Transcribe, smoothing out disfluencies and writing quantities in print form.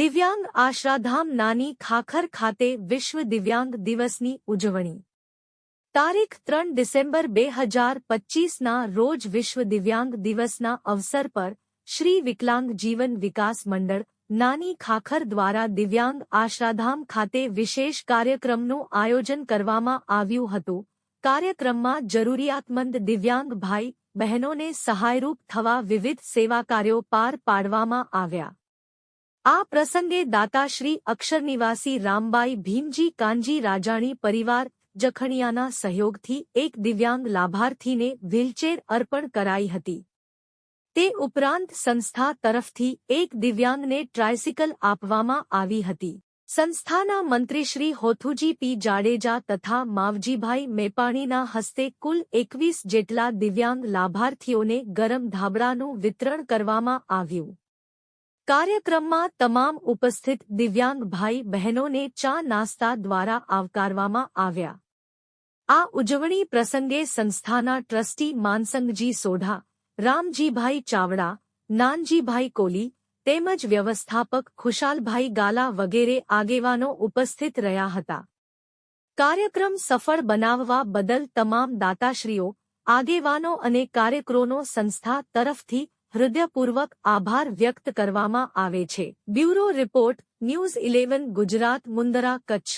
દિવ્યાંગ આશ્રાધામ નાની ખાખર ખાતે વિશ્વ દિવ્યાંગ દિવસની ઉજવણી તારીખ 3 ડિસેમ્બર 2025ના રોજ વિશ્વ દિવ્યાંગ દિવસના અવસર પર શ્રી વિકલાંગ જીવન વિકાસ મંડળ નાની ખાખર દ્વારા દિવ્યાંગ આશ્રાધામ ખાતે વિશેષ કાર્યક્રમનું આયોજન કરવામાં આવ્યું હતું। કાર્યક્રમમાં જરૂરિયાતમંદ દિવ્યાંગ ભાઈ બહેનોને સહાયરૂપ થવા વિવિધ સેવા કાર્યો પાર પાડવામાં આવ્યા। આ પ્રસંગે દાતા શ્રી અક્ષરનિવાસી રામબાઈ ભીમજી કાનજી રાજાણી પરિવાર જખણિયાના સહયોગથી એક દિવ્યાંગ લાભાર્થીને વ્હીલચેર અર્પણ કરાઈ હતી। તે ઉપરાંત સંસ્થા તરફથી એક દિવ્યાંગને ટ્રાયસિકલ આપવામાં આવી હતી। સંસ્થાના મંત્રી શ્રી હોથુજી પી જાડેજા તથા માવજીભાઈ મેપાણીના હસ્તે કુલ 21 જેટલા દિવ્યાંગ લાભાર્થીઓને ગરમ ધાબળાનું વિતરણ કરવામાં આવ્યું। કાર્યક્રમમાં તમામ ઉપસ્થિત દિવ્યાંગ ભાઈ બહેનોને ચા નાસ્તા દ્વારા આવકારવામાં આવ્યા। આ ઉજવણી પ્રસંગે સંસ્થાના ટ્રસ્ટી માનસંગજી સોઢા, રામજીભાઈ ચાવડા, નાનજીભાઈ કોલી તેમજ વ્યવસ્થાપક ખુશાલભાઈ ગાલા વગેરે આગેવાનો ઉપસ્થિત રહ્યા હતા। કાર્યક્રમ સફળ બનાવવા બદલ તમામ દાતાશ્રીઓ, આગેવાનો અને કાર્યકરોનો સંસ્થા તરફથી હૃદયપૂર્વક આભાર વ્યક્ત કરવામાં આવે છે। Bureau report news 11 Gujarat Mundra Kutch.